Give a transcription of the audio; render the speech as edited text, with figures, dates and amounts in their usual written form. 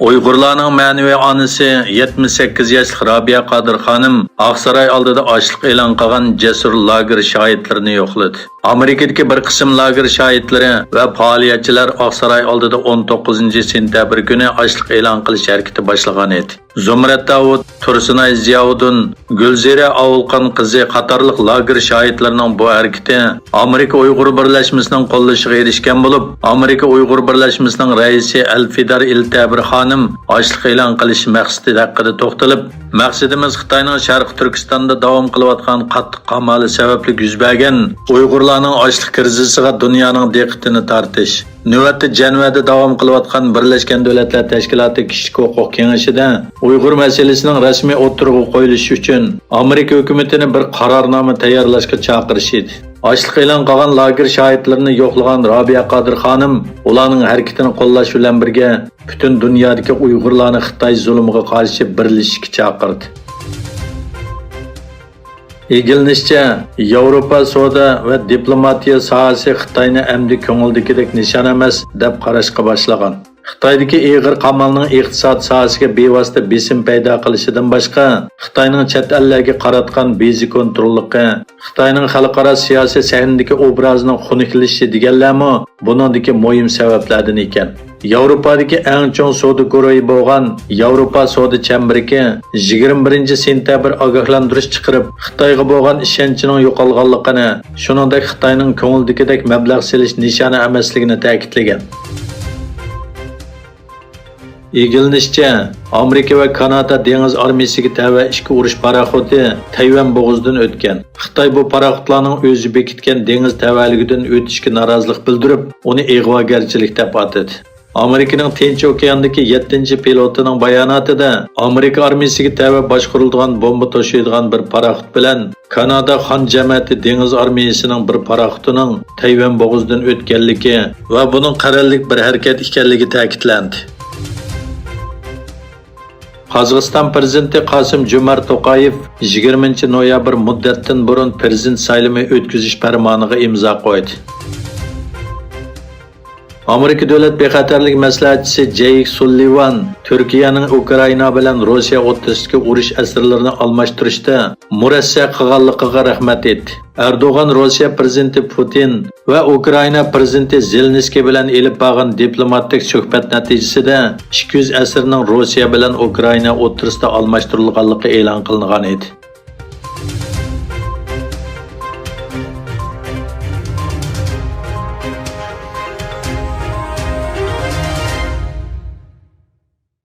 Uyg'urlarning ma'naviy onasi 78 yoshli Robiya Qodir xonim Oqsaroy oldida ochliq e'lon qilgan jasur lager shohidlarini yo'qladi. Amerikadagi bir qism lager shohidlari va faoliyatchilar Oqsaroy oldida 19-sentabr kuni ochliq e'lon qilish harakati boshlagan edi. Zumrat Davud, Tursunay Ziyovuddin, Gulzira Avulqon qizi qatorliq lager shohidlarining bu harakati Amerika Uyg'ur birlashmasining qo'llashiga erishgan bo'lib, Amerika Uyg'ur birlashmasining raisi Alfidar Iltabir xonim ochliq e'lon qilish maqsadi haqida to'xtalib, maqsadimiz Xitoyning Sharq Turkistonda davom qilayotgan qattiq qamali sababli yuz bergan Uyg'urlarning ochliq krizisiga dunyoning diqqatini tortish. Navbatda Janvada davom qilayotgan Birlashgan Davlatlar Tashkiloti Kishilik huquq kengashida Uyg'ur masalasining rasmiy o'tirg'i qo'yilishi uchun Amerika hukumatini bir qarornoma tayyorlashga chaqirish edi. Ochliq e'lon qilgan lager shohidlarini yo'qlagan Robiya Qodir xonim ularning harakatini qo'llash bilan birga butun dunyodagi Uyg'urlarni Xitoy zulmiga qarshi birlashishga chaqirdi. Egilinishcha, Yevropa savdo va diplomatiya sohasi Xitoyni amdi ko'ngildagidek nishon emas deb qarashga boshlagan. Xitoydagi ig'ir qamalning iqtisod sohasiga bevosita besim paydo qilishidan boshqa, Xitoyning chet ellarga qaratgan bezi kontrolligi, Xitoyning xalqaro siyosiy sahnadagi obrazining xunuklishi deganlarmi buningdagi muhim sabablardan ekan. Yevropadagi eng chong savdo guruhi bo'lgan Yevropa savdo chambiriki 21-sentabr ogohlantirish chiqarib, Xitoyga bo'lgan ishonchining yo'qolganligini, shuningdek Xitoyning ko'ngildagidek mablag' selish nishoni emasligini ta'kidlagan. Egilinishcha, Amerika va Kanada dengiz armiyasiga tava ishga urush paraxodi Tayvan bo'g'ozidan o'tgan. Xitoy bu paraxodlarning o'zi bekitgan dengiz tavaligidan o'tishga norozilik bildirib, uni ig'vogarchilik deb atadi. Amerikaning Tinch okeandagi 7-pilotining bayonotida Amerika armiyasiga tava boshqariladigan bomba to'shiydigan bir paraxod bilan Kanada Xon jamiyati dengiz armiyasining bir paraxodining Tayvan bo'g'ozidan o'tganligi va buning qarorlik bir harakat ekanligi ta'kidlandi. Qozog'iston prezidenti Qosim-Jomart To'qayev 20-noyabr muddatdan burun prezident saylimi o'tkazish farmoniga imzo qo'ydi. Amerika davlat bexatarlik maslahatchisi Jake Sullivan Turkiyaning Ukraina bilan Rossiya o'rtasidagi urush asirlarini almashtirishda murassa qilganligiga rahmat etdi. Erdo'g'an Rossiya prezidenti Putin va Ukraina prezidenti Zelenskiy bilan elib borgan diplomatik suhbat natijasida 200 asirning Rossiya bilan Ukraina o'rtasida almashtirilganligi e'lon qilingan edi.